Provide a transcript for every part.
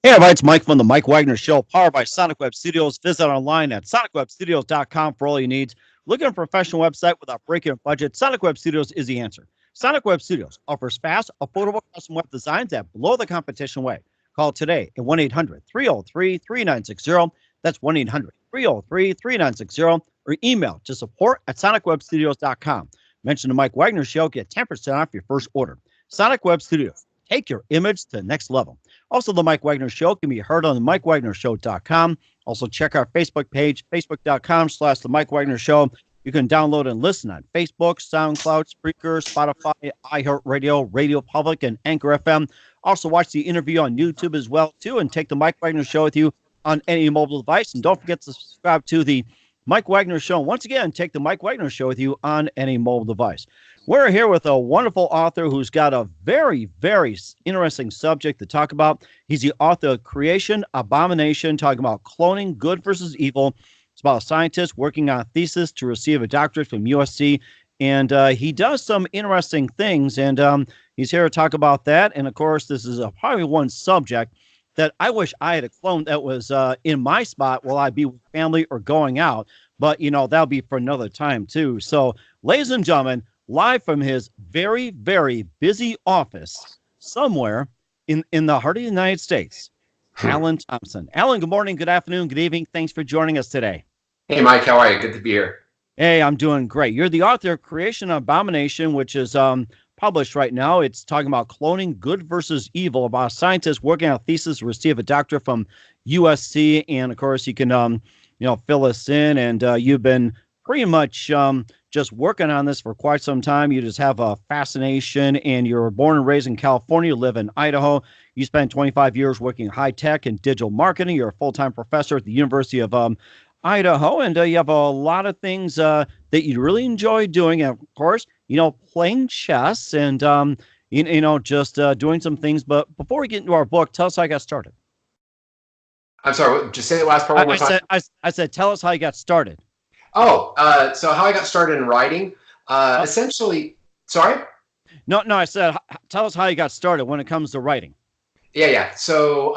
Hey, everybody, it's Mike from the Mike Wagner Show, powered by Sonic Web Studios. Visit online at sonicwebstudios.com for all your needs. Looking for a professional website without breaking a budget? Sonic Web Studios is the answer. Sonic Web Studios offers fast, affordable custom web designs that blow the competition away. Call today at 1-800-303-3960. That's 1-800-303-3960. Or email to support at sonicwebstudios.com. Mention the Mike Wagner Show, get 10% off your first order. Sonic Web Studios. Take your image to the next level. Also, the Mike Wagner Show can be heard on the MikeWagnerShow.com. Also, check our Facebook page, facebook.com/the Mike Wagner Show. You can download and listen on Facebook, SoundCloud, Spreaker, Spotify, iHeartRadio, Radio Public, and Anchor FM. Also, watch the interview on YouTube as well, too, and take the Mike Wagner Show with you on any mobile device. And don't forget to subscribe to the Mike Wagner Show. Once again, take the Mike Wagner Show with you on any mobile device. We're here with a wonderful author who's got a very, very interesting subject to talk about. He's the author of Creation, Abomination, talking about cloning, good versus evil. It's about a scientist working on a thesis to receive a doctorate from USC. And he does some interesting things, and he's here to talk about that. And, of course, this is probably one subject that I wish I had a clone that was in my spot while I'd be with family or going out. But, that'll be for another time, too. So, ladies and gentlemen, live from his very, very busy office somewhere in the heart of the United States, Alan Thompson. Alan, good morning, good afternoon, good evening. Thanks for joining us today. Hey, Mike, how are you? Good to be here. Hey, I'm doing great. You're the author of Creation, Abomination, which is published right now. It's talking about cloning, good versus evil, about a scientist working on a thesis to receive a doctorate from USC. And, of course, you can, fill us in. And you've been pretty much just working on this for quite some time. You just have a fascination, and you're born and raised in California. You live in Idaho. You spent 25 years working in high tech and digital marketing. You're a full-time professor at the University of Idaho, and you have a lot of things that you really enjoy doing. And of course, playing chess and just doing some things. But before we get into our book, tell us how you got started. I'm sorry. Just say the last part one more time. I said, tell us how you got started. Oh, so how I got started in writing, essentially, sorry? No, I said, tell us how you got started when it comes to writing. Yeah. So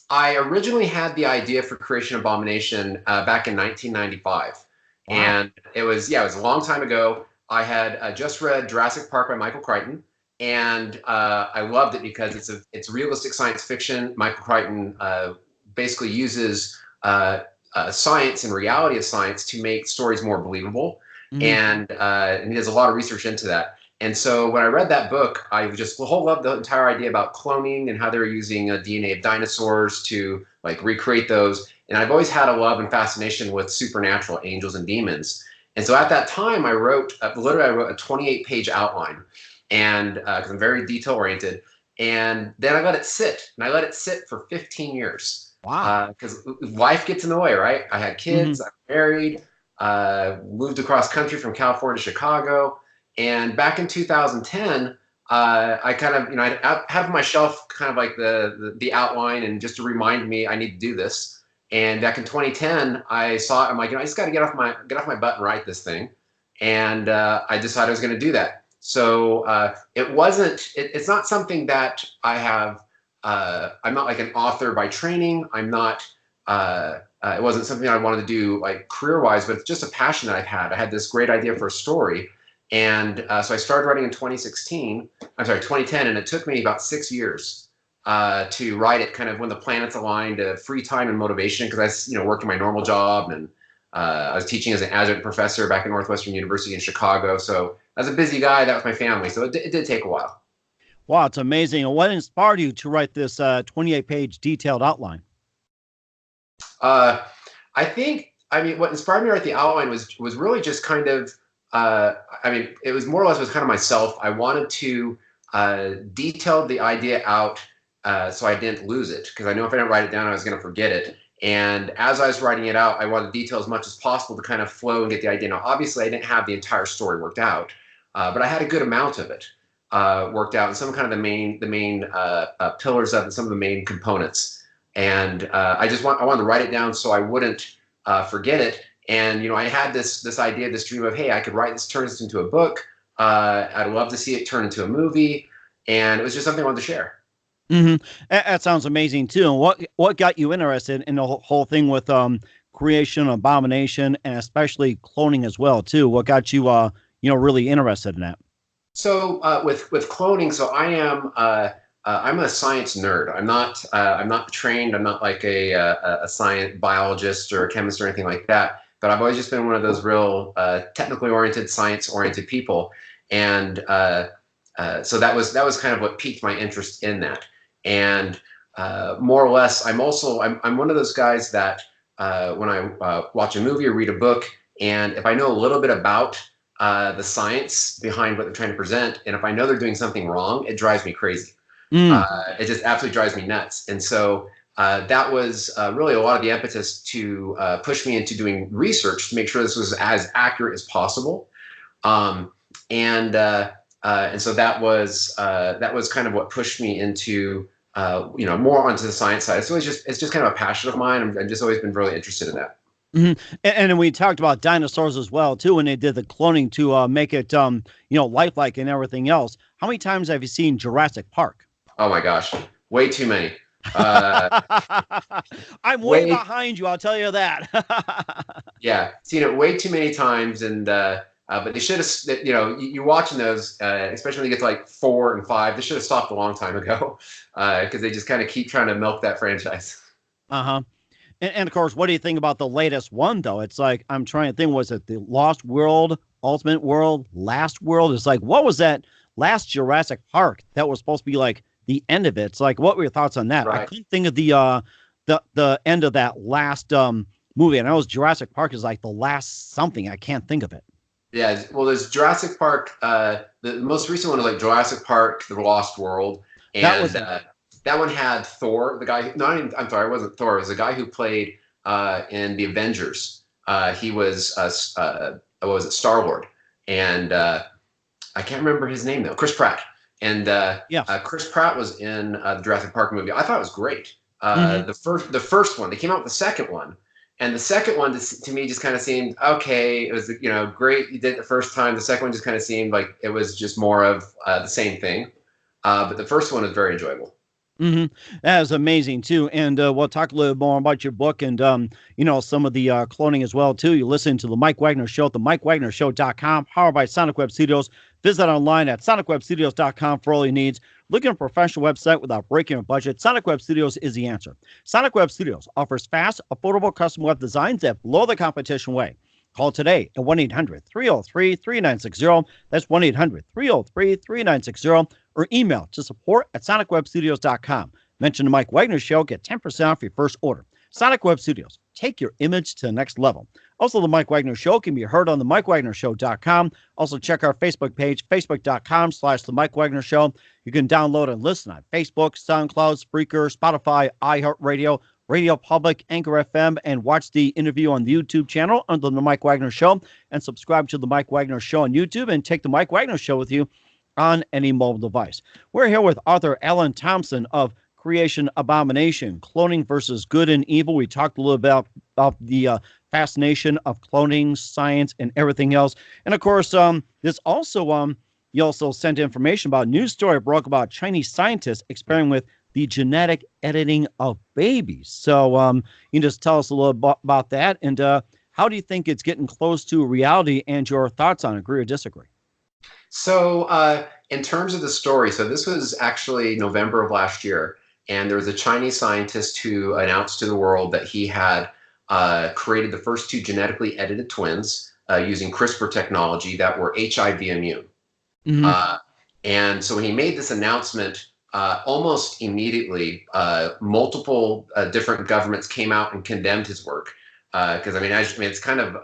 I originally had the idea for Creation Abomination back in 1995. Wow. And it was a long time ago. I had just read Jurassic Park by Michael Crichton, and I loved it because it's realistic science fiction. Michael Crichton basically uses science and reality of science to make stories more believable. Mm-hmm. And he does a lot of research into that. And so when I read that book, I just loved the entire idea about cloning and how they were using DNA of dinosaurs to recreate those. And I've always had a love and fascination with supernatural angels and demons. And so at that time, I wrote a 28-page outline, and because I'm very detail oriented. And then I let it sit, and I let it sit for 15 years. Wow. Because life gets in the way, right? I had kids, mm-hmm. I married, moved across country from California to Chicago. And back in 2010, I kind of, I have on my shelf kind of like the outline, and just to remind me I need to do this. And back in 2010, I saw it. I'm like, I just got to get off my butt and write this thing. And I decided I was going to do that. So it's not something that I have. I'm not like an author by training. I'm not. It wasn't something I wanted to do career-wise, but it's just a passion that I've had. I had this great idea for a story. And so I started writing in 2010, and it took me about 6 years to write it kind of when the planets aligned, free time and motivation, because I worked in my normal job, and I was teaching as an adjunct professor back at Northwestern University in Chicago. So as a busy guy, that was my family. So it did take a while. Wow, it's amazing. And what inspired you to write this 28-page detailed outline? What inspired me to write the outline was really just kind of, it was more or less kind of myself. I wanted to detail the idea out so I didn't lose it, because I know if I didn't write it down, I was going to forget it. And as I was writing it out, I wanted to detail as much as possible to kind of flow and get the idea. Now, obviously, I didn't have the entire story worked out, but I had a good amount of it worked out, and some kind of the main pillars of it, some of the main components. And I wanted to write it down so I wouldn't forget it. And I had this idea, this dream of, hey, I could write this, turn this into a book. I'd love to see it turn into a movie, and it was just something I wanted to share. That sounds amazing too. And what got you interested in the whole thing with creation, abomination, and especially cloning as well too? What got you really interested in that? So with cloning, so I'm a science nerd. I'm not trained. I'm not like a science biologist or a chemist or anything like that. But I've always just been one of those real technically oriented, science oriented people. And so that was kind of what piqued my interest in that. And more or less, I'm one of those guys that when I watch a movie or read a book, and if I know a little bit about the science behind what they're trying to present, and if I know they're doing something wrong, it drives me crazy. It just absolutely drives me nuts. And so that was really a lot of the impetus to push me into doing research to make sure this was as accurate as possible. And so that was kind of what pushed me into more onto the science side. So it's just kind of a passion of mine. I've just always been really interested in that. And we talked about dinosaurs as well too when they did the cloning to make it lifelike and everything else. How many times have you seen Jurassic Park? Oh my gosh, way too many. I'm way behind you, I'll tell you that. Yeah, seen it way too many times, and but they should have. You're watching those, especially when you get to like 4 and 5. They should have stopped a long time ago, because they just kind of keep trying to milk that franchise. And of course, what do you think about the latest one though? It's like I'm trying to think. Was it the Lost World, Ultimate World, Last World? It's like, what was that last Jurassic Park that was supposed to be like the end of it? It's like, what were your thoughts on that? Right. I couldn't think of the end of that last movie. And I know Jurassic Park is like the last something. I can't think of it. Yeah, well, there's Jurassic Park. The most recent one was like Jurassic Park: The Lost World, and that one had Thor, the guy. I'm sorry, it wasn't Thor. It was the guy who played in the Avengers. He was what was it, Star-Lord, and I can't remember his name though. Chris Pratt. And Chris Pratt was in the Jurassic Park movie. I thought it was great. The first one, they came out with the second one, and the second one to me just kind of seemed okay. It was great. You did it the first time. The second one just kind of seemed like it was just more of the same thing. But the first one is very enjoyable. That is amazing too. And we'll talk a little more about your book and some of the cloning as well too. You listen to the Mike Wagner Show at the MikeWagnerShow.com, powered by Sonic Web Studios. Visit online at SonicWebStudios.com for all your needs. Looking at a professional website without breaking a budget? Sonic Web Studios is the answer. Sonic Web Studios offers fast, affordable custom web designs that blow the competition away. Call today at 1-800-303-3960. That's 1-800-303-3960. Or email to support@SonicWebStudios.com. Mention the Mike Wagner Show. Get 10% off your first order. Sonic Web Studios. Take your image to the next level. Also, the Mike Wagner Show can be heard on the MikeWagnerShow.com. Also, check our Facebook page, Facebook.com/the Mike Wagner Show. You can download and listen on Facebook, SoundCloud, Spreaker, Spotify, iHeartRadio, Radio Public, Anchor FM, and watch the interview on the YouTube channel under the Mike Wagner Show. And subscribe to the Mike Wagner Show on YouTube and take the Mike Wagner Show with you on any mobile device. We're here with author Alan Thompson of Creation, Abomination, Cloning versus Good and Evil. We talked a little bit about the fascination of cloning, science, and everything else. And of course, this also, you also sent information about a news story broke about Chinese scientists experimenting with the genetic editing of babies. So you can just tell us a little bit about that. And how do you think it's getting close to reality, and your thoughts on it? Agree or disagree? So in terms of the story, so this was actually November of last year, and there was a Chinese scientist who announced to the world that he had created the first 2 genetically edited twins using CRISPR technology that were HIV immune. And so when he made this announcement, almost immediately, multiple different governments came out and condemned his work. Because it's kind of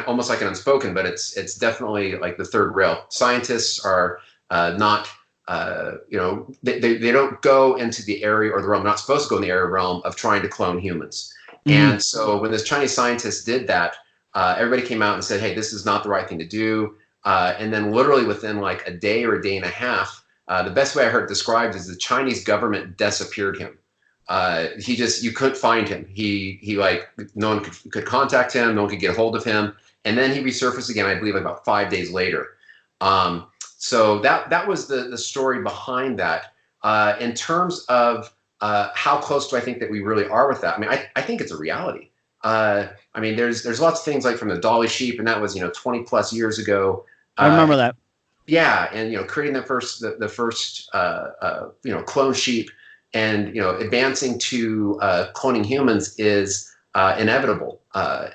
almost like an unspoken, but it's definitely like the third rail. Scientists are not, they don't go into the area or the realm, not supposed to go in the area realm of trying to clone humans. And so when this Chinese scientist did that, everybody came out and said, hey, this is not the right thing to do. And then literally within like a day or a day and a half, the best way I heard it described is the Chinese government disappeared him. You couldn't find him. He no one could contact him. No one could get a hold of him. And then he resurfaced again, I believe about 5 days later. So that was the story behind that. In terms of how close do I think that we really are with that? I mean, I think it's a reality. I mean, there's lots of things like from the Dolly sheep, and that was 20 plus years ago. I remember that. Yeah, and creating the first clone sheep, and advancing to cloning humans is inevitable.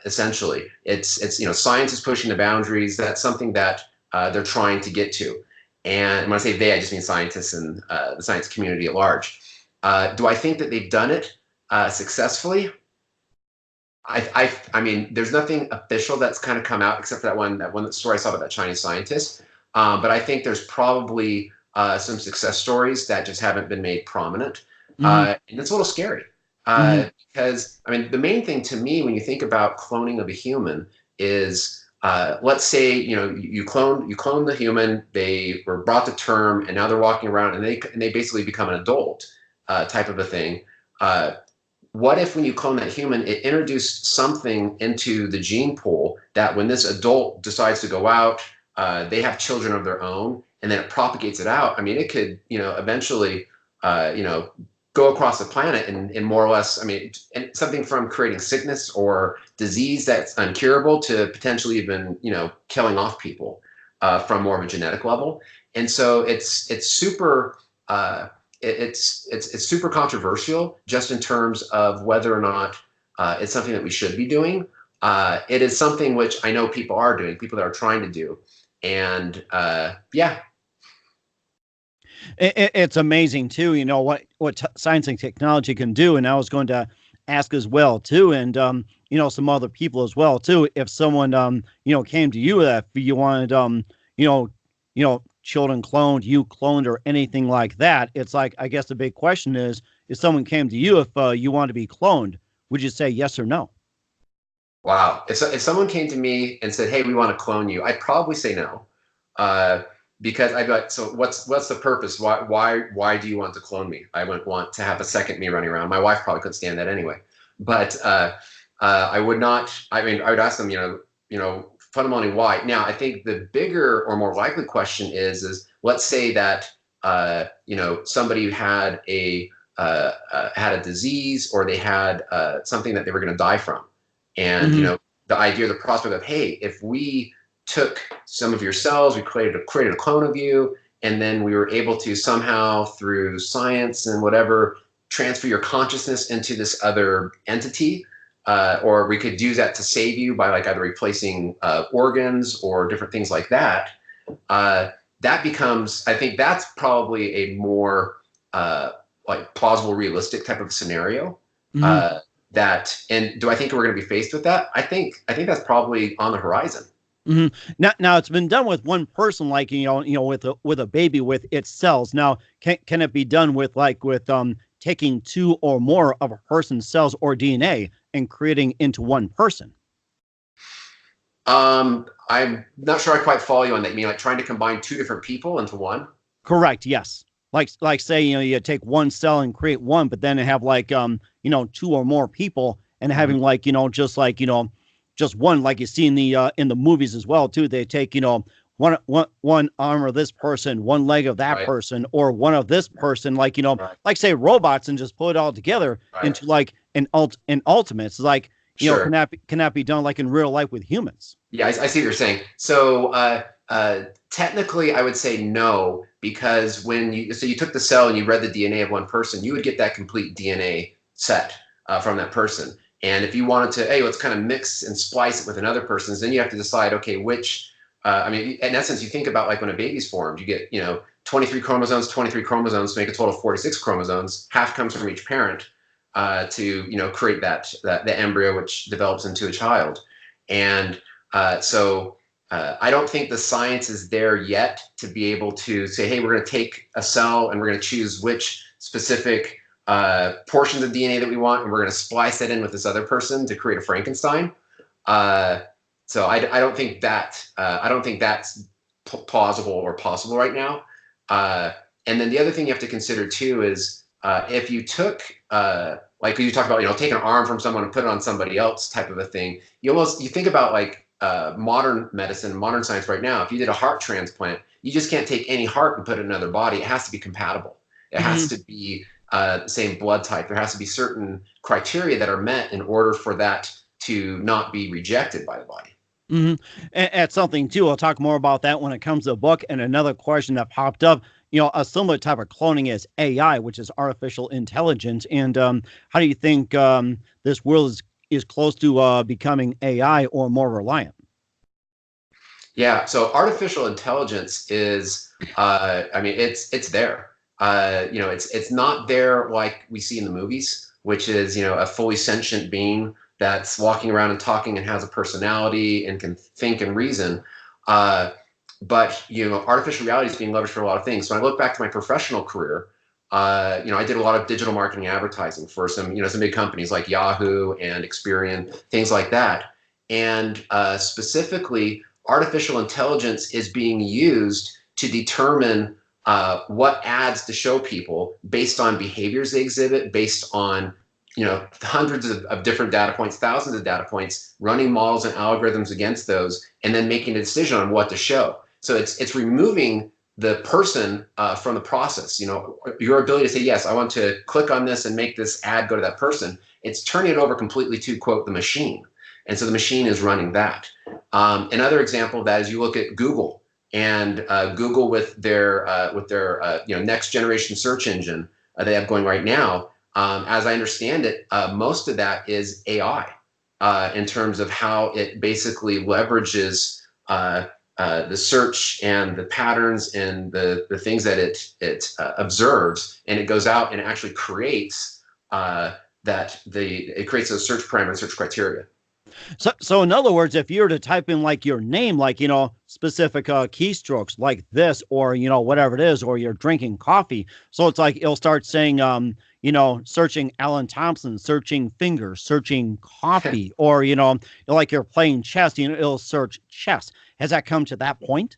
Essentially, it's science is pushing the boundaries. That's something that they're trying to get to. And when I say they, I just mean scientists and the science community at large. Do I think that they've done it successfully? I mean, there's nothing official that's kind of come out except for that one story I saw about that Chinese scientist. But I think there's probably some success stories that just haven't been made prominent. And it's a little scary because, I mean, the main thing to me when you think about cloning of a human is, let's say, you clone the human, they were brought to term, and now they're walking around, and they basically become an adult type of a thing. What if when you clone that human, it introduced something into the gene pool that when this adult decides to go out, they have children of their own, and then it propagates it out. I mean, it could, eventually, go across the planet and more or less, I mean, and something from creating sickness or disease that's uncurable to potentially even, killing off people from more of a genetic level. And so it's super, it's super controversial just in terms of whether or not it's something that we should be doing. It is something which I know people are doing, people that are trying to do. And yeah. It's amazing too, what science and technology can do. And I was going to ask as well too, and some other people as well too. If someone came to you if you wanted children cloned, you cloned, or anything like that, it's like, I guess the big question is, if someone came to you if you want to be cloned, would you say yes or no? Wow. If someone came to me and said, "Hey, we want to clone you," I'd probably say no. Because I'd be like, so what's the purpose? Why do you want to clone me? I wouldn't want to have a second me running around. My wife probably couldn't stand that anyway. But I would not. I mean, I would ask them, fundamentally why. Now, I think the bigger or more likely question is let's say that somebody had a disease, or they had something that they were going to die from, and the idea, the prospect of, hey, if we took some of your cells, we created a clone of you, and then we were able to somehow, through science and whatever, transfer your consciousness into this other entity, or we could use that to save you by like either replacing organs or different things like that. That becomes, I think that's probably a more like plausible, realistic type of scenario. And do I think we're going to be faced with that? I think that's probably on the horizon. Now it's been done with one person, like with a baby with its cells. Now, can it be done with taking two or more of a person's cells or DNA and creating into one person? I'm not sure I quite follow you on that. You mean like trying to combine two different people into one? Correct. Yes. Like say you take one cell and create one, but then have two or more people and having just one, like you see in the movies as well too. They take one arm of this person, one leg of that person, or one of this person, like say robots, and just put it all together into like an ultimate. It's like can that be done like in real life with humans? Yeah, I see what you're saying. So technically, I would say no, because when you took the cell and you read the DNA of one person, you would get that complete DNA set from that person. And if you wanted to, hey, let's kind of mix and splice it with another person's, then you have to decide, okay, which, I mean, in essence, you think about like when a baby's formed, you get, 23 chromosomes to make a total of 46 chromosomes. Half comes from each parent to, create the embryo, which develops into a child. And so I don't think the science is there yet to be able to say, hey, we're going to take a cell and we're going to choose which specific portions of DNA that we want, and we're going to splice that in with this other person to create a Frankenstein. So I don't think that that's plausible or possible right now. And then the other thing you have to consider too is if you took like you talk about, take an arm from someone and put it on somebody else type of a thing, you think about like modern medicine, modern science right now. If you did a heart transplant, you just can't take any heart and put it in another body. It has to be compatible. It has to be the same blood type. There has to be certain criteria that are met in order for that to not be rejected by the body. Mm-hmm. And something too, I'll talk more about that when it comes to the book. And another question that popped up, a similar type of cloning is AI, which is artificial intelligence. And how do you think this world is close to becoming AI or more reliant? Yeah, so artificial intelligence is, it's there. It's not there like we see in the movies, which is, a fully sentient being that's walking around and talking and has a personality and can think and reason. But artificial reality is being leveraged for a lot of things. So when I look back to my professional career, I did a lot of digital marketing advertising for some big companies like Yahoo and Experian, things like that. And specifically, artificial intelligence is being used to determine what ads to show people based on behaviors they exhibit, based on hundreds of different data points, thousands of data points, running models and algorithms against those, and then making a decision on what to show. So it's removing the person from the process. Your ability to say, yes, I want to click on this and make this ad go to that person. It's turning it over completely to, quote, the machine. And so the machine is running that. Another example of that is you look at Google and Google with their next generation search engine they have going right now. As I understand it, most of that is AI in terms of how it basically leverages the search and the patterns and the things that it observes, and it goes out and it actually creates it creates those search parameters, search criteria. So in other words, if you were to type in like your name, like, specific keystrokes like this, or, whatever it is, or you're drinking coffee. So it's like, it'll start saying, searching Alan Thompson, searching fingers, searching coffee, or, like you're playing chess, it'll search chess. Has that come to that point?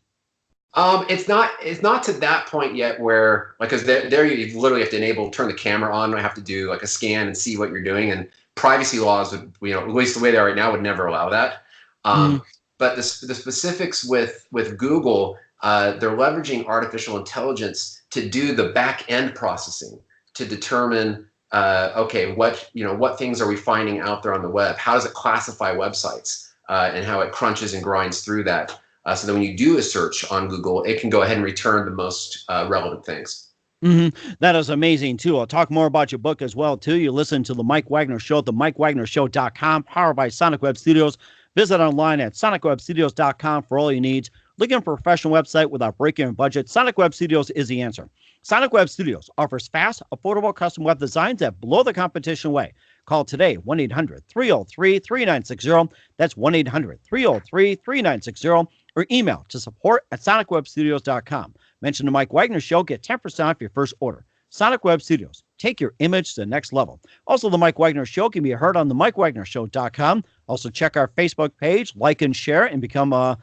It's not to that point yet where, like, because there you literally have to turn the camera on. I have to do like a scan and see what you're doing, and privacy laws would, at least the way they are right now, would never allow that. But the specifics with Google, they're leveraging artificial intelligence to do the back end processing to determine, okay, what things are we finding out there on the web? How does it classify websites and how it crunches and grinds through that? So that when you do a search on Google, it can go ahead and return the most relevant things. Mm-hmm. That is amazing too. I'll talk more about your book as well too. You listen to the Mike Wagner Show at the MikeWagnerShow.com, powered by Sonic Web Studios. Visit online at SonicWebStudios.com for all your needs. Looking for a professional website without breaking your budget? Sonic Web Studios is the answer. Sonic Web Studios offers fast, affordable custom web designs that blow the competition away. Call today, 1-800-303-3960. That's 1-800-303-3960. Or email to support@sonicwebstudios.com. Mention the Mike Wagner Show, get 10% off your first order. Sonic Web Studios, take your image to the next level. Also, the Mike Wagner Show can be heard on the MikeWagnerShow.com. Also, check our Facebook page, like and share, and become a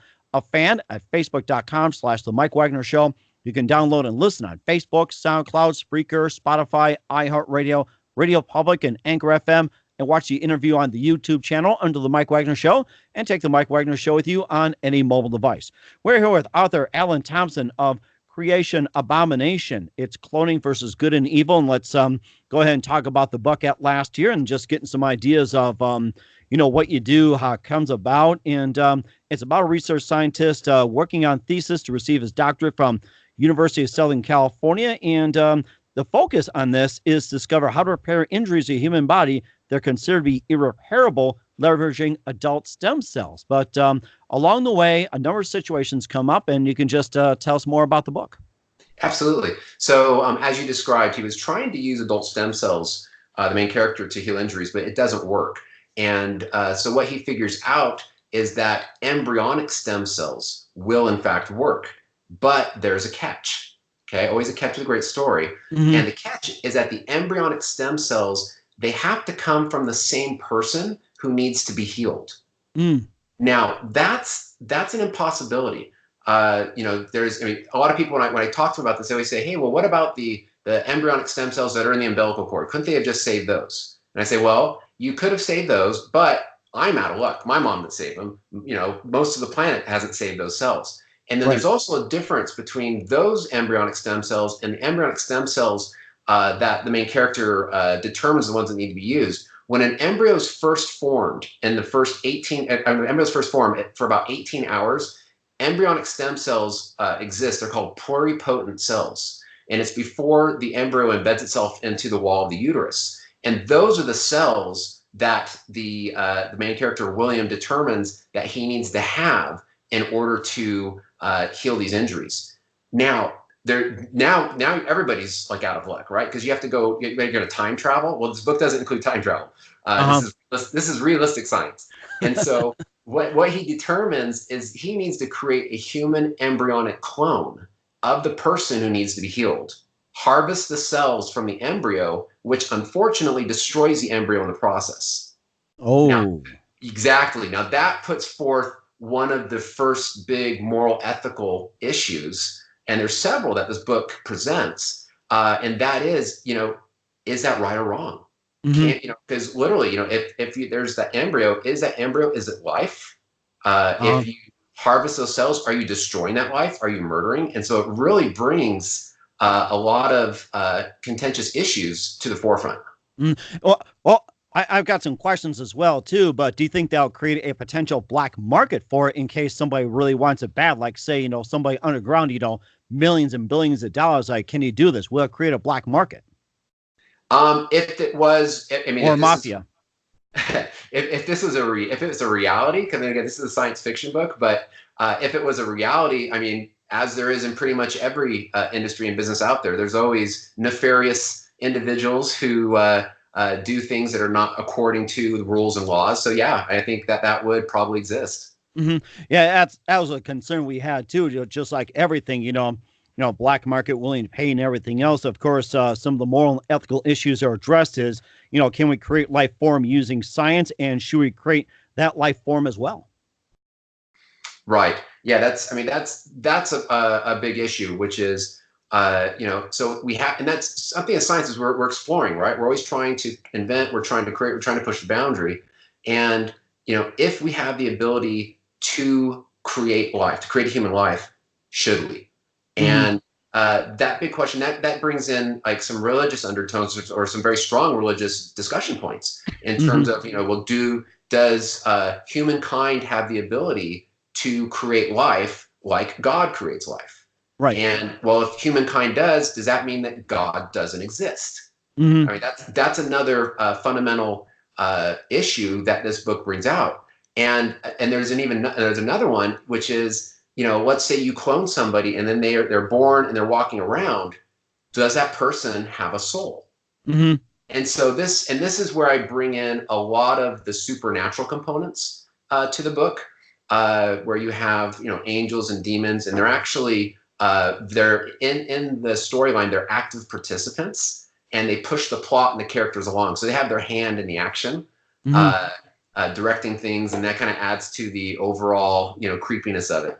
fan at Facebook.com/the Mike Wagner Show. You can download and listen on Facebook, SoundCloud, Spreaker, Spotify, iHeartRadio, Radio Public, and Anchor FM. And watch the interview on the YouTube channel under the Mike Wagner Show, and take the Mike Wagner Show with you on any mobile device. We're here with author Alan Thompson of Creation Abomination. It's cloning versus good and evil. And let's go ahead and talk about the book at last year and just getting some ideas of, what you do, how it comes about. And it's about a research scientist working on thesis to receive his doctorate from University of Southern California. And the focus on this is to discover how to repair injuries to the human body they're considered to be irreparable, leveraging adult stem cells. But along the way, a number of situations come up, and you can just tell us more about the book. Absolutely. So as you described, he was trying to use adult stem cells, the main character, to heal injuries, but it doesn't work. And so what he figures out is that embryonic stem cells will in fact work, but there's a catch. Okay, always a catch with a great story. Mm-hmm. And the catch is that the embryonic stem cells, they have to come from the same person who needs to be healed. Now, that's an impossibility. There's a lot of people, when I talk to them about this, they always say, hey, well, what about the embryonic stem cells that are in the umbilical cord? Couldn't they have just saved those? And I say, well, you could have saved those, but I'm out of luck. My mom didn't save them. Most of the planet hasn't saved those cells. And then There's also a difference between those embryonic stem cells and the embryonic stem cells that the main character determines the ones that need to be used. When an embryo is first formed in the first 18, embryos first form for about 18 hours, embryonic stem cells exist. They're called pluripotent cells. And it's before the embryo embeds itself into the wall of the uterus. And those are the cells that the main character, William, determines that he needs to have in order to heal these injuries. Now everybody's like out of luck, right? Because you have to go, you're going to time travel. Well, this book doesn't include time travel. This is realistic science. And so what he determines is he needs to create a human embryonic clone of the person who needs to be healed, harvest the cells from the embryo, which unfortunately destroys the embryo in the process. Oh, now, exactly. Now that puts forth one of the first big moral ethical issues, and there's several that this book presents, and that is, is that right or wrong? mm-hmm. Because literally, if there's that embryo, is it life? If you harvest those cells, are you destroying that life? Are you murdering? And so it really brings a lot of contentious issues to the forefront. Well, I've got some questions as well too, but do you think that'll create a potential black market for it in case somebody really wants it bad? Like say, somebody underground, millions and billions of dollars, like, can you do this? Will it create a black market? If it was, or mafia. If this was if it was a reality, because again, this is a science fiction book, but if it was a reality, as there is in pretty much every industry and business out there, there's always nefarious individuals who do things that are not according to the rules and laws. So yeah, I think that would probably exist. Mm-hmm. Yeah, that was a concern we had too. Just like everything, black market willing to pay and everything else. Of course, some of the moral and ethical issues are addressed is, can we create life form using science, and should we create that life form as well? Right. Yeah, that's a big issue, which is, so we have, and that's something as scientists we're exploring, right? We're always trying to invent, we're trying to create, we're trying to push the boundary. And, if we have the ability to create life, to create a human life, should we? And that big question, that brings in like some religious undertones or some very strong religious discussion points in terms of, does humankind have the ability to create life like God creates life? Right. And well, if humankind does that mean that God doesn't exist? That's another fundamental issue that this book brings out. And there's another one, which is, let's say you clone somebody and then they're born and they're walking around. Does that person have a soul? Mm-hmm. And so this is where I bring in a lot of the supernatural components to the book, where you have, angels and demons, and they're actually they're in the storyline, they're active participants, and they push the plot and the characters along. So they have their hand in the action, directing things, and that kind of adds to the overall, creepiness of it.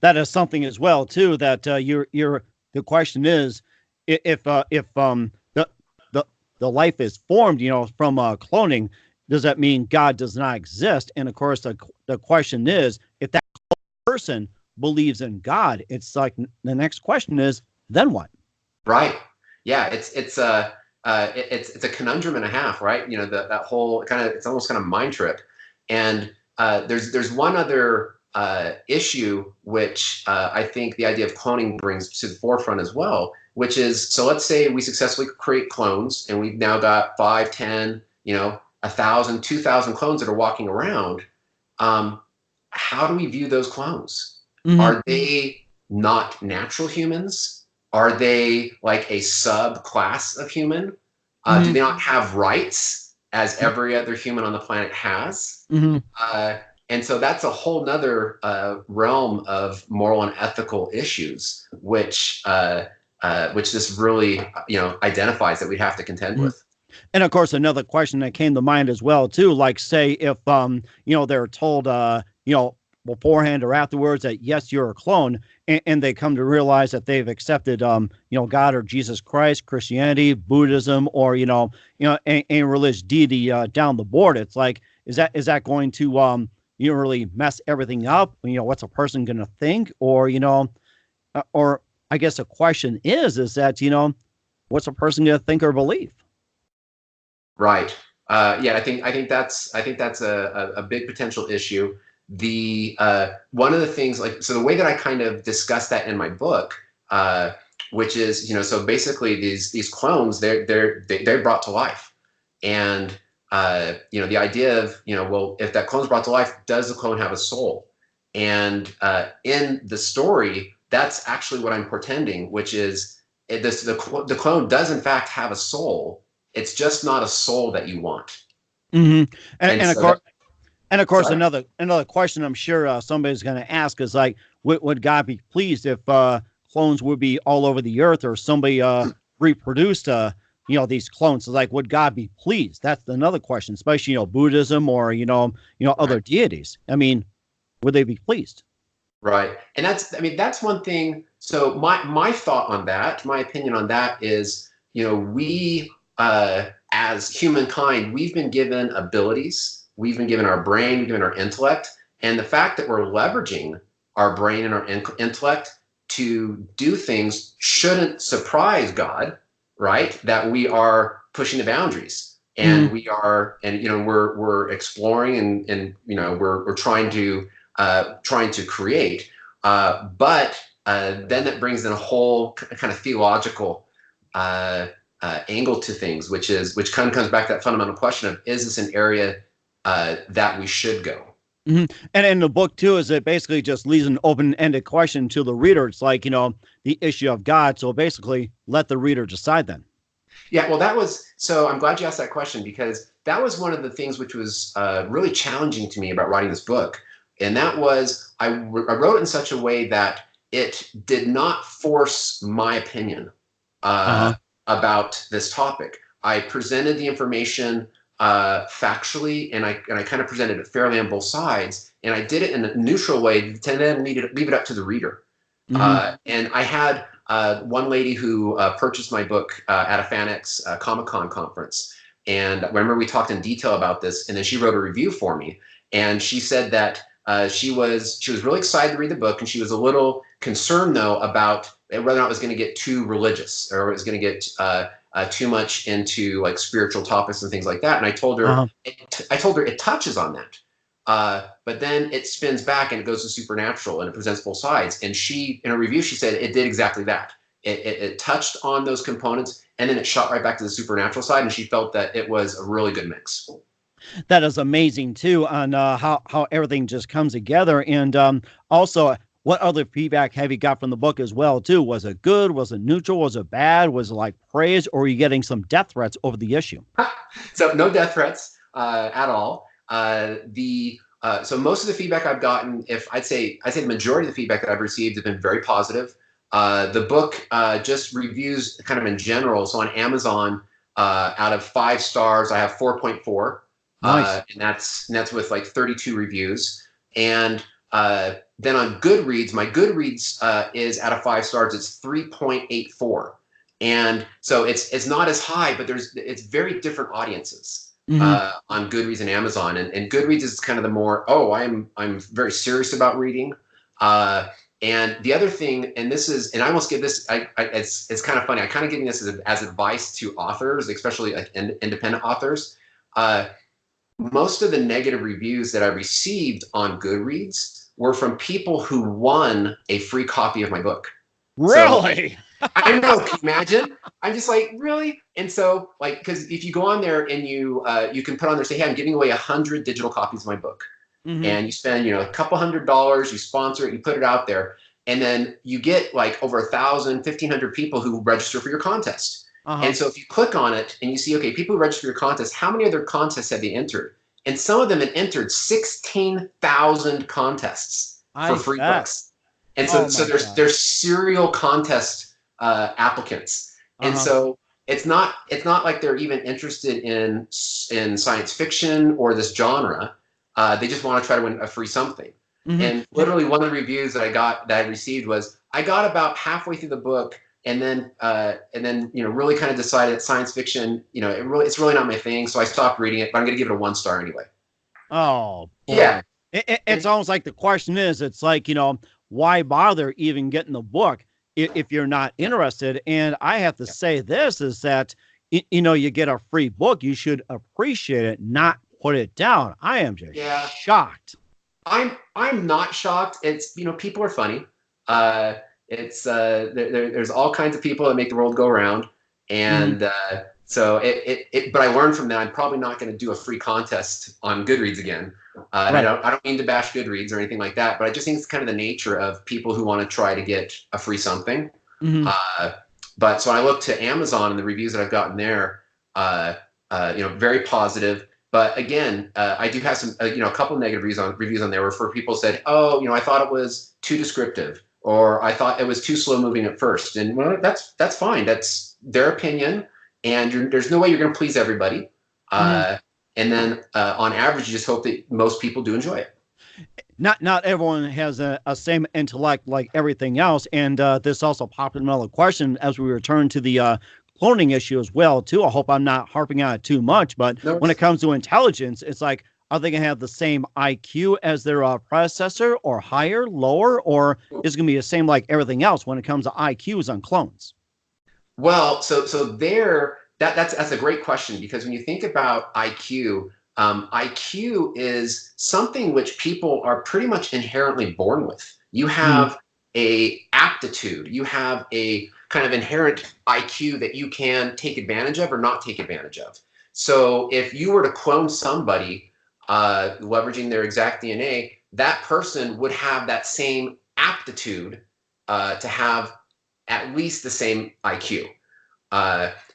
That is something as well too, that the question is, if the life is formed, from cloning, does that mean God does not exist? And of course, the question is, if that person believes in God, it's like the next question is, then what? Right. Yeah. It's a conundrum and a half, right? That whole it's almost kind of mind trip. And there's one other issue which I think the idea of cloning brings to the forefront as well, which is, so let's say we successfully create clones and we've now got 5, 10, 1,000, 2,000 clones that are walking around. How do we view those clones? Are they not natural humans? Are they like a subclass of human? Do they not have rights as every other human on the planet has? And so that's a whole nother realm of moral and ethical issues, which this really, identifies that we'd have to contend with. And of course, another question that came to mind as well too, like say if they're told beforehand or afterwards that yes, you're a clone, and they come to realize that they've accepted God or Jesus Christ, Christianity, Buddhism, or a religious deity down the board. It's like, is that going to really mess everything up? What's a person going to think? Or or I guess the question is that what's a person going to think or believe? Right. Yeah, I think that's a big potential issue. The one of the things, like, so the way that I kind of discuss that in my book, which is, so basically these clones, they're brought to life, and the idea of, well, if that clone's brought to life, does the clone have a soul? And in the story, that's actually what I'm portending, which is the clone does in fact have a soul. It's just not a soul that you want. Mm-hmm. And Of so course, sorry. another question I'm sure somebody's going to ask is like, would God be pleased if clones would be all over the earth, or somebody reproduced these clones? So like, would God be pleased? That's another question, especially Buddhism or other Right. deities. I mean, would they be pleased? Right. And that's one thing. So my thought on that, my opinion on that is, we as humankind, we've been given abilities, we've been given our brain, we've been given our intellect, and the fact that we're leveraging our brain and our intellect to do things shouldn't surprise God, right? That we are pushing the boundaries, and we are, and we're exploring, and we're trying to create, but then that brings in a whole kind of theological angle to things, which kind of comes back to that fundamental question of, is this an area that we should go? Mm-hmm. And in the book too, is it basically just leaves an open-ended question to the reader. It's like, the issue of God. So basically let the reader decide then. Yeah, well, so I'm glad you asked that question, because that was one of the things which was really challenging to me about writing this book. And that was, I wrote it in such a way that it did not force my opinion about this topic. I presented the information factually, and I kind of presented it fairly on both sides. And I did it in a neutral way to then leave it up to the reader. And I had one lady who purchased my book at a FanX Comic-Con conference. And I remember we talked in detail about this, and then she wrote a review for me. And she said that she was really excited to read the book, and she was a little concerned, though, about whether or not it was going to get too religious, or it was going to get too much into like spiritual topics and things like that. And I told her, it touches on that. But then it spins back and it goes to supernatural, and it presents both sides. And she, in a review, she said it did exactly that. It touched on those components, and then it shot right back to the supernatural side. And she felt that it was a really good mix. That is amazing too, on how everything just comes together. And also, what other feedback have you got from the book as well too? Was it good? Was it neutral? Was it bad? Was it like praise, or are you getting some death threats over the issue? So no death threats at all. So most of the feedback I've gotten, I'd say the majority of the feedback that I've received have been very positive. The book just reviews kind of in general. So on Amazon, out of 5 stars, I have 4.4. Nice. And that's with like 32 reviews. And then on Goodreads, my Goodreads is out of 5 stars, it's 3.84. And so it's not as high, but it's very different audiences on Goodreads and Amazon. And Goodreads is kind of the more, I'm very serious about reading. And the other thing, and I almost give this, it's kind of funny, I kind of giving this as advice to authors, especially like independent authors. Most of the negative reviews that I received on Goodreads were from people who won a free copy of my book. Really? So, I know, can you imagine? I'm just like, really? And so, like, because if you go on there and you can put on there, say, hey, I'm giving away 100 digital copies of my book. And you spend, a couple $100, you sponsor it, you put it out there, and then you get like over 1,000, 1,500 people who register for your contest. And so if you click on it and you see, okay, people who register for your contest, how many other contests have they entered? And some of them had entered 16,000 contests for free books. And so there's serial contest applicants. And so it's not like they're even interested in science fiction or this genre. They just want to try to win a free something. And literally one of the reviews that I received was, I got about halfway through the book, and then really kind of decided that science fiction, it's really not my thing, so I stopped reading it, but I'm going to give it a 1 star anyway. Oh, boy. Yeah. It's almost like the question is, it's like, why bother even getting the book if you're not interested. And I have to say this is that, you get a free book. You should appreciate it, not put it down. I am just shocked. I'm not shocked. It's, people are funny. It's there's all kinds of people that make the world go around. And so but I learned from that I'm probably not going to do a free contest on Goodreads again. Right. I don't mean to bash Goodreads or anything like that, but I just think it's kind of the nature of people who want to try to get a free something. But so I look to Amazon and the reviews that I've gotten there, very positive. But again, I do have some, a couple of negative reviews on there where people said, oh, I thought it was too descriptive, or I thought it was too slow moving at first. And well, that's fine. That's their opinion. And there's no way you're going to please everybody. And then on average, you just hope that most people do enjoy it. Not everyone has a same intellect like everything else. And this also popped in another question as we return to the cloning issue as well, too. I hope I'm not harping on it too much. But when it comes to intelligence, it's like, are they going to have the same IQ as their predecessor, or higher, lower, or is it going to be the same like everything else when it comes to IQs on clones? Well, so there, that's a great question, because when you think about IQ, IQ is something which people are pretty much inherently born with. You have a aptitude, you have a kind of inherent IQ that you can take advantage of or not take advantage of. So if you were to clone somebody, leveraging their exact DNA, that person would have that same aptitude to have at least the same IQ.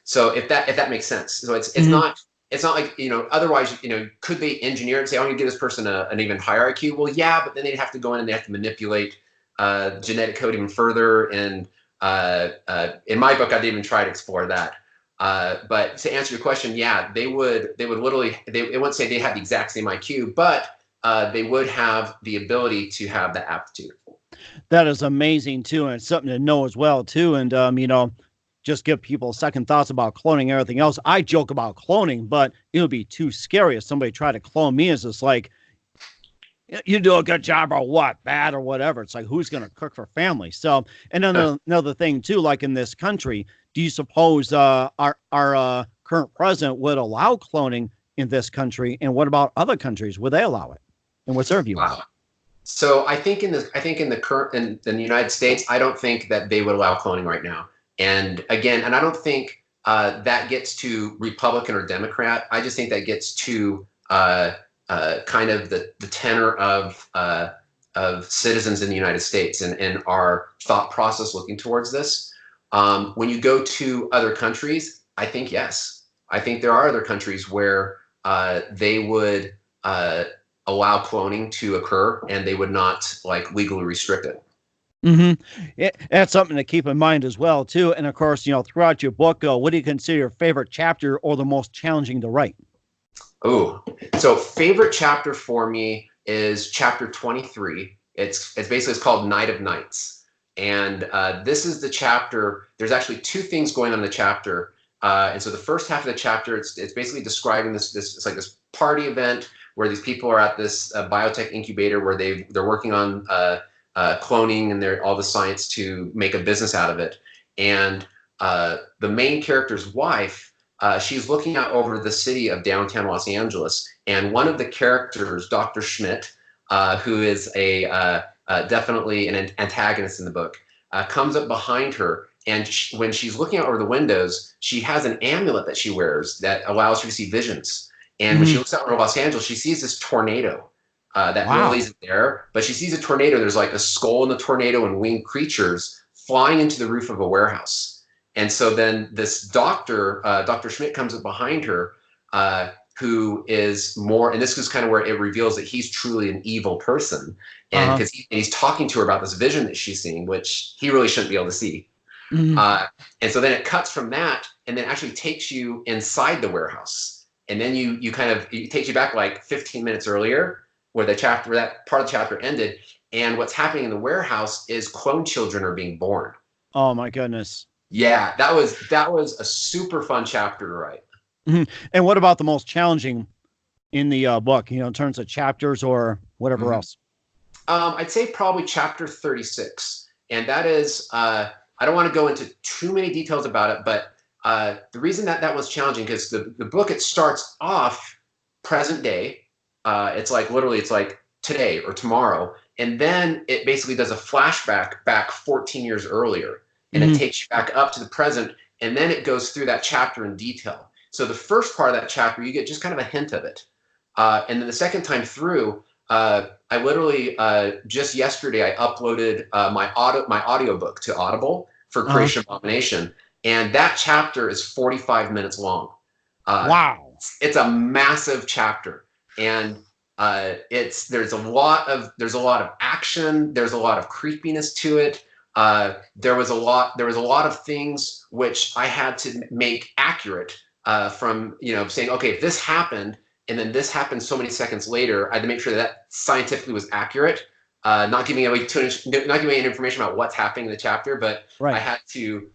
So if that makes sense. So it's not like, otherwise, could they engineer and say, I'm going to give this person an even higher IQ? Well, yeah, but then they'd have to go in and they have to manipulate genetic code even further. And in my book, I didn't even try to explore that. But to answer your question, yeah, they would literally, they wouldn't say they have the exact same IQ, but they would have the ability to have the aptitude. That is amazing too. And it's something to know as well too. And, just give people second thoughts about cloning and everything else. I joke about cloning, but it would be too scary if somebody tried to clone me. It's just like, you do a good job or what, bad or whatever. It's like, who's going to cook for family? So, and another thing too, like in this country, do you suppose our current president would allow cloning in this country? And what about other countries? Would they allow it? And what's their view? Wow. So I think in the United States, I don't think that they would allow cloning right now. And again, I don't think that gets to Republican or Democrat. I just think that gets to kind of the tenor of citizens in the United States and our thought process looking towards this. When you go to other countries, I think yes. I think there are other countries where they would allow cloning to occur and they would not legally restrict it. That's something to keep in mind as well, too. And of course, throughout your book, what do you consider your favorite chapter or the most challenging to write? Oh, so favorite chapter for me is chapter 23. It's called Night of Nights. And this is the chapter. There's actually two things going on in the chapter. And so the first half of the chapter, it's basically describing this it's like this party event where these people are at this biotech incubator where they're working on cloning and all the science to make a business out of it. And the main character's wife, she's looking out over the city of downtown Los Angeles. And one of the characters, Dr. Schmidt, who is definitely an antagonist in the book, comes up behind her. And when she's looking out over the windows, she has an amulet that she wears that allows her to see visions. And when she looks out over Los Angeles, she sees this tornado. That really isn't there, but she sees a tornado. There's like a skull in the tornado and winged creatures flying into the roof of a warehouse. And so then this Dr. Schmidt comes up behind her, who is more, and this is kind of where it reveals that he's truly an evil person. And because he's talking to her about this vision that she's seeing, which he really shouldn't be able to see. And so then it cuts from that and then actually takes you inside the warehouse. And then it takes you back like 15 minutes earlier, where that part of the chapter ended, and what's happening in the warehouse is clone children are being born. Oh my goodness! Yeah, that was a super fun chapter to write. And what about the most challenging in the book? In terms of chapters or whatever else. I'd say probably chapter 36, and that is I don't want to go into too many details about it, but the reason that was challenging, because the book, it starts off present day. It's like literally, it's like today or tomorrow. And then it basically does a flashback back 14 years earlier. And it takes you back up to the present. And then it goes through that chapter in detail. So the first part of that chapter, you get just kind of a hint of it. And then the second time through, I literally just yesterday I uploaded my audiobook to Audible for Creation Abomination, and that chapter is 45 minutes long. Wow, it's a massive chapter, and there's a lot of action. There's a lot of creepiness to it. There was a lot of things which I had to make accurate from saying, okay, if this happened and then this happened so many seconds later, I had to make sure that scientifically was accurate, not giving away any information about what's happening in the chapter, but I had to,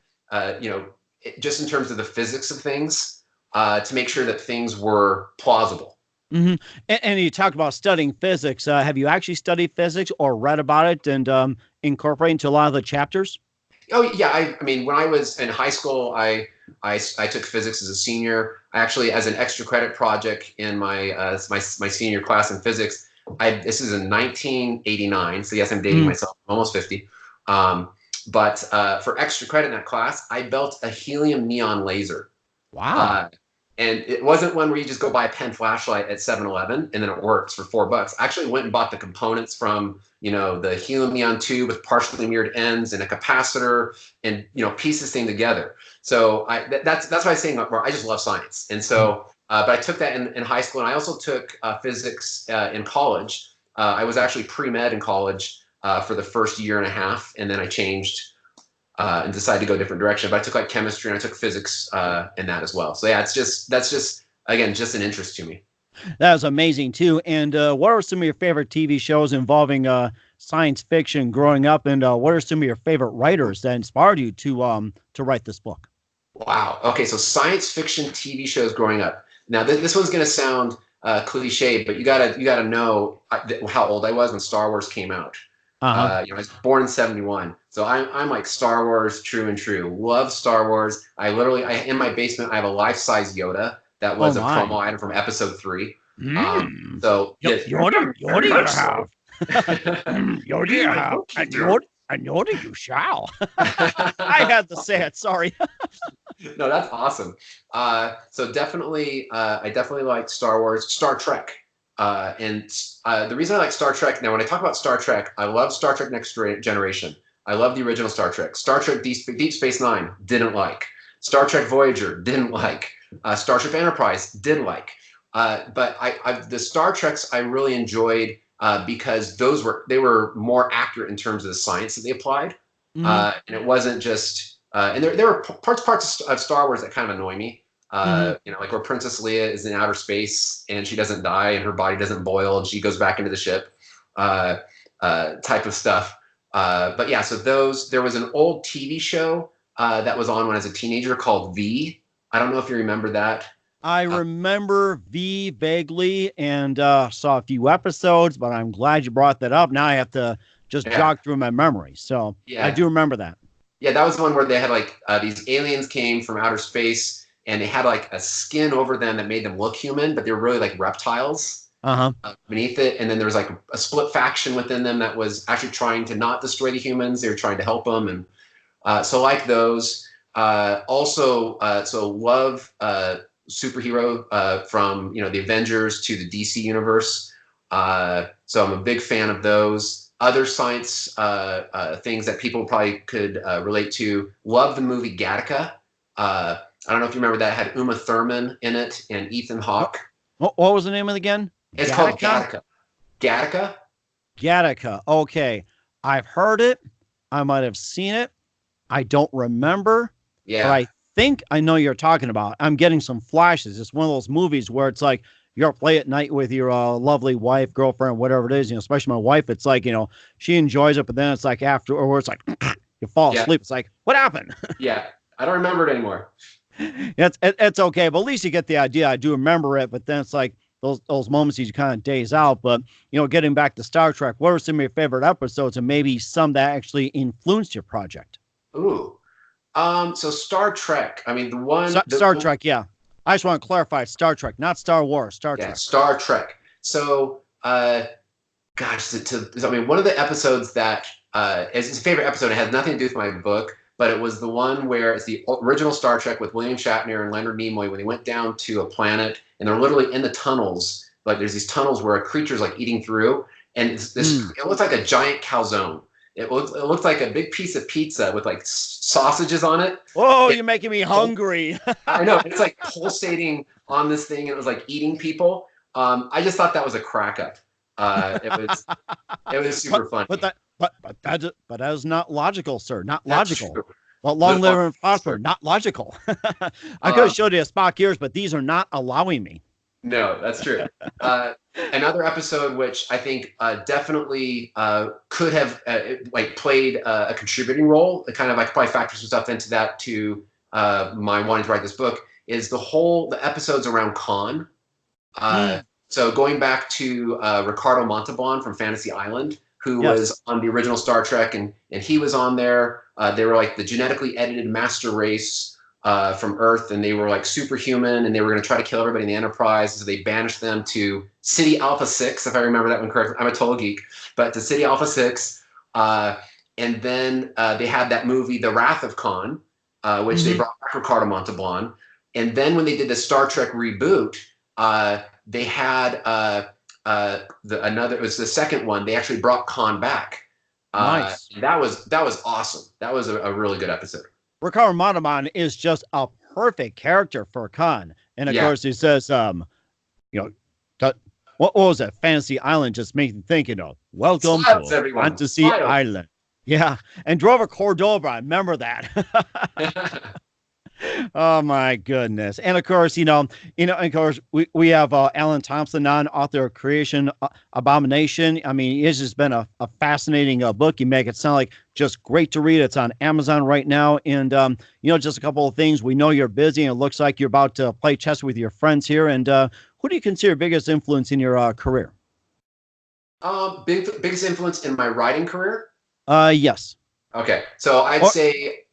just in terms of the physics of things, to make sure that things were plausible. Mm-hmm. And you talked about studying physics. Have you actually studied physics or read about it and incorporate into a lot of the chapters? Oh yeah, I mean, when I was in high school, I took physics as a senior. I actually, as an extra credit project in my senior class in physics, this is in 1989. So yes, I'm dating myself. I'm almost 50. But for extra credit in that class, I built a helium neon laser. Wow. And it wasn't one where you just go buy a pen flashlight at 7-Eleven and then it works for $4. I actually went and bought the components from, the helium neon tube with partially mirrored ends and a capacitor and, piece this thing together. So that's why I'm saying I just love science. And so, but I took that in high school, and I also took physics in college. I was actually pre-med in college for the first year and a half, and then I changed and decided to go a different direction. But I took like chemistry and I took physics in that as well. So yeah, that's just again, just an interest to me. That was amazing too. And what are some of your favorite TV shows involving science fiction growing up? And what are some of your favorite writers that inspired you to write this book? Wow. Okay. So science fiction TV shows growing up. Now this one's going to sound cliche, but you gotta know how old I was when Star Wars came out. I was born in 71. So I'm like Star Wars, true and true. Love Star Wars. In my basement, I have a life-size Yoda that was a promo item from episode 3. So yes, Yoda you have. Yoda you have. And Yoda you shall. I had to say it. Sorry. No, that's awesome. So definitely, I definitely like Star Wars, Star Trek. And the reason I like Star Trek, now when I talk about Star Trek, I love Star Trek Next Generation. I love the original Star Trek. Star Trek Deep Space Nine, didn't like. Star Trek Voyager, didn't like. Starship Enterprise, did like. But the Star Treks I really enjoyed because they were more accurate in terms of the science that they applied. And it wasn't just, and there were parts of Star Wars that kind of annoy me. Like where Princess Leia is in outer space and she doesn't die and her body doesn't boil and she goes back into the ship, type of stuff. But yeah, so there was an old TV show that was on when I was a teenager called V. I don't know if you remember that. I remember V vaguely and saw a few episodes, but I'm glad you brought that up. Now I have to just jog through my memory. So yeah. I do remember that. Yeah, that was the one where they had like these aliens came from outer space and they had like a skin over them that made them look human, but they were really like reptiles beneath it. And then there was like a split faction within them that was actually trying to not destroy the humans. They were trying to help them. And so like those. So love superhero from the Avengers to the DC universe. So I'm a big fan of those. Other science things that people probably could relate to. Love the movie Gattaca. I don't know if you remember that. It had Uma Thurman in it and Ethan Hawke. What was the name of it again? It's called Gattaca. Gattaca? Gattaca. Okay. I've heard it. I might have seen it. I don't remember. Yeah. But I think I know you're talking about. I'm getting some flashes. It's one of those movies where it's like you're play at night with your lovely wife, girlfriend, whatever it is. Especially my wife. It's like, she enjoys it, but then it's like after, or it's like you fall asleep. It's like, what happened? Yeah. I don't remember it anymore. It's okay, but at least you get the idea. I do remember it, but then it's like those moments you kind of daze out. But getting back to Star Trek, what are some of your favorite episodes and maybe some that actually influenced your project? Ooh. So Star Trek. I mean, Star Trek, yeah. I just want to clarify, Star Trek, not Star Wars. Star yeah, Trek. Star Trek. So, gosh, I mean, one of the episodes that is his favorite episode. It has nothing to do with my book, but it was the one where it's the original Star Trek with William Shatner and Leonard Nimoy when they went down to a planet and they're literally in the tunnels. Like there's these tunnels where a creature's like eating through, and it looks like a giant calzone. It looks like a big piece of pizza with like sausages on it. Oh, you're making me hungry. I know. It's like pulsating on this thing, and it was like eating people. I just thought that was a crack up. It was super funny. But that is not logical, sir. Not logical. Well, long live and prosper. Not logical. I could have showed you a Spock ears, but these are not allowing me. No, that's true. Another episode which I think definitely could have like played a contributing role. It kind of I could probably factor some stuff into that to my wanting to write this book is the episodes around Khan. So going back to Ricardo Montalban from Fantasy Island, who was on the original Star Trek, and he was on there. They were like the genetically edited master race from Earth, and they were like superhuman, and they were going to try to kill everybody in the Enterprise. So they banished them to City Alpha 6, if I remember that one correctly. I'm a total geek, but to City Alpha 6. And then they had that movie, The Wrath of Khan, which they brought back Ricardo Montalban. And then when they did the Star Trek reboot, they had it was the second one. They actually brought Khan back. Nice. That was awesome. That was a really good episode. Ricardo Montalban is just a perfect character for Khan. And of course he says, what was it? Fantasy Island just makes me think, welcome to Fantasy Island. Yeah. And drove a Cordoba. I remember that. Oh my goodness. And of course, we have Alan Thompson on, author of Creation, Abomination. I mean, it's just been a fascinating book. You make it sound like just great to read. It's on Amazon right now. And, just a couple of things. We know you're busy, and it looks like you're about to play chess with your friends here. And who do you consider biggest influence in your career? Biggest influence in my writing career? Yes. Okay. So I'd say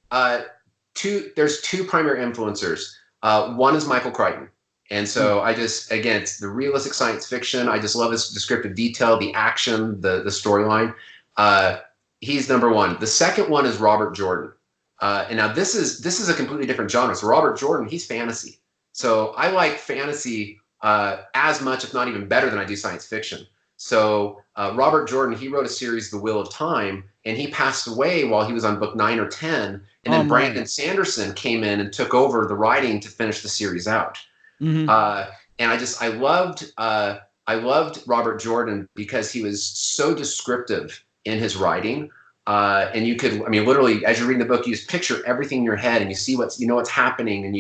there's two primary influencers. One is Michael Crichton. And so it's the realistic science fiction. I just love his descriptive detail, the action, the storyline. He's number one. The second one is Robert Jordan. And now this is a completely different genre. So Robert Jordan, he's fantasy. So I like fantasy as much, if not even better than I do science fiction. So Robert Jordan, he wrote a series, The Wheel of Time, and he passed away while he was on book 9 or 10. And then Brandon Sanderson came in and took over the writing to finish the series out. And I loved Robert Jordan because he was so descriptive in his writing. And you could, literally, as you're reading the book, you just picture everything in your head and you see what's happening. And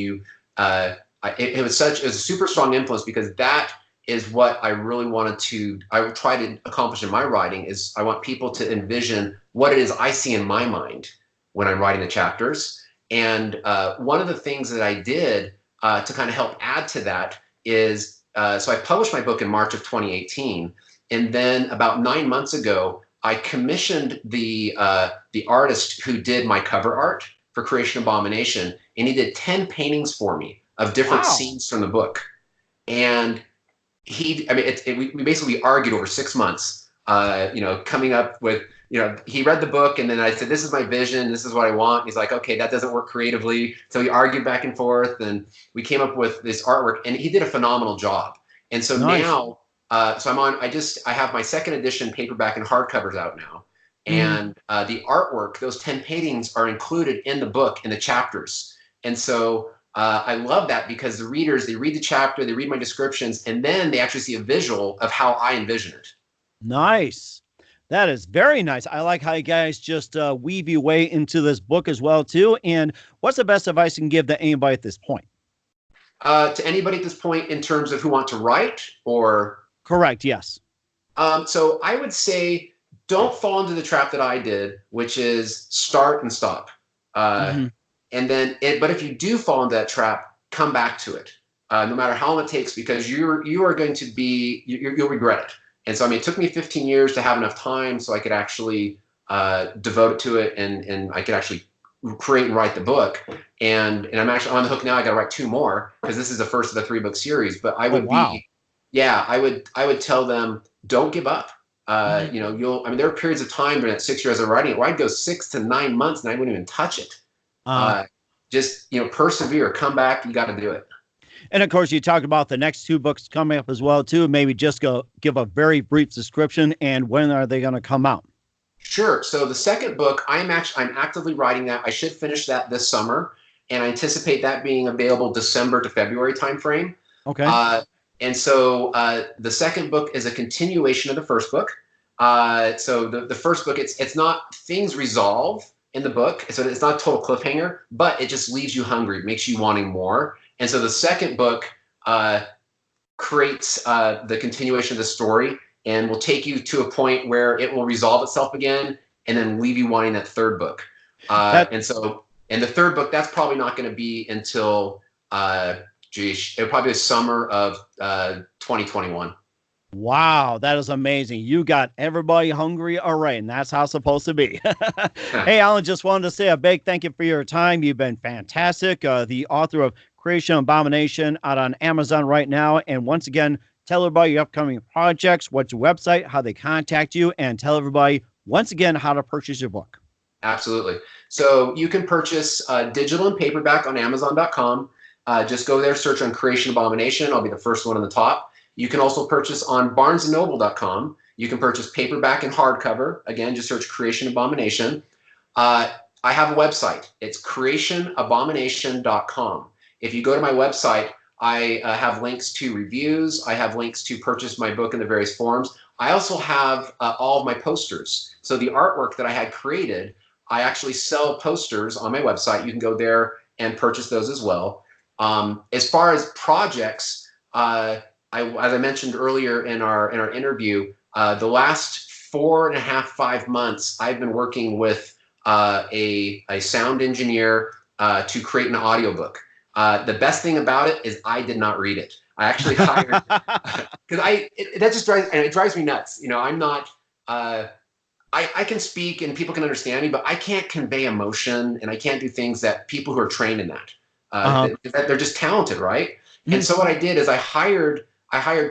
it was a super strong influence because that is what I really I would try to accomplish in my writing is I want people to envision what it is I see in my mind when I'm writing the chapters. And one of the things that I did to kind of help add to that is, so I published my book in March of 2018. And then about 9 months ago, I commissioned the artist who did my cover art for Creation Abomination. And he did 10 paintings for me of different scenes from the book. And we basically argued over 6 months, coming up with, he read the book and then I said, this is my vision. This is what I want. And he's like, okay, that doesn't work creatively. So we argued back and forth and we came up with this artwork and he did a phenomenal job. And so now, I have my second edition paperback and hardcovers out now. And the artwork, those 10 paintings are included in the book in the chapters. And so I love that because the readers, they read the chapter, they read my descriptions, and then they actually see a visual of how I envision it. Nice. That is very nice. I like how you guys just weave your way into this book as well, too. And what's the best advice you can give to anybody at this point? To anybody at this point in terms of who want to write or? Correct, yes. So I would say don't fall into the trap that I did, which is start and stop. And then, but if you do fall into that trap, come back to it, no matter how long it takes, because you are going to you'll regret it. And so, it took me 15 years to have enough time so I could actually devote it to it, and I could actually create and write the book. And I'm actually on the hook now. I got to write 2 more because this is the first of the 3-book series. But I would I would tell them, don't give up. You know, there are periods of time during that 6 years of writing it where I'd go 6 to 9 months and I wouldn't even touch it. Just, you know, persevere, come back. You got to do it. And of course, you talked about the next 2 books coming up as well, too. Maybe just give a very brief description and when are they going to come out? Sure. So the second book, I'm actively writing that. I should finish that this summer, and I anticipate that being available December to February timeframe. Okay. And so the second book is a continuation of the first book. So the first book, it's not things resolve in the book, so it's not a total cliffhanger, but it just leaves you hungry, makes you wanting more. And so the second book creates the continuation of the story and will take you to a point where it will resolve itself again and then leave you wanting that third book. And the third book, that's probably not going to be until, it'll probably be the summer of 2021. Wow, that is amazing. You got everybody hungry already, and that's how it's supposed to be. Hey, Alan, just wanted to say a big thank you for your time. You've been fantastic. The author of Creation Abomination out on Amazon right now. And once again, tell everybody your upcoming projects, what's your website, how they contact you, and tell everybody once again how to purchase your book. Absolutely. So you can purchase digital and paperback on Amazon.com. Just go there, search on Creation Abomination. I'll be the first one on the top. You can also purchase on BarnesandNoble.com. You can purchase paperback and hardcover. Again, just search Creation Abomination. I have a website. It's creationabomination.com. If you go to my website, I have links to reviews. I have links to purchase my book in the various forms. I also have all of my posters. So the artwork that I had created, I actually sell posters on my website. You can go there and purchase those as well. As far as projects, as I mentioned earlier in our interview, the last 4.5, 5 months, I've been working with a sound engineer to create an audiobook. The best thing about it is I did not read it. I actually hired because it drives me nuts. You know, I'm not. I can speak and people can understand me, but I can't convey emotion and I can't do things that people who are trained in that. They're just talented, right? Mm-hmm. And so what I did is I hired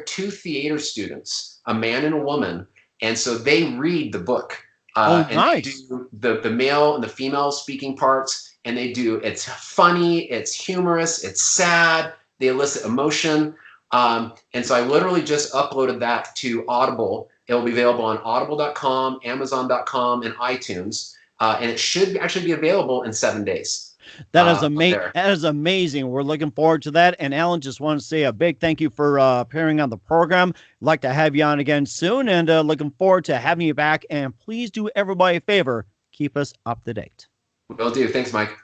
2 theater students, a man and a woman, and so they read the book. Nice. And they do the male and the female speaking parts. And it's funny, it's humorous, it's sad, they elicit emotion. And so I literally just uploaded that to Audible. It will be available on audible.com, amazon.com, and iTunes. And it should actually be available in 7 days. That is amazing. That is amazing. We're looking forward to that. And Alan, just want to say a big thank you for appearing on the program. I'd like to have you on again soon, and looking forward to having you back. And please do everybody a favor, keep us up to date. Will do. Thanks, Mike.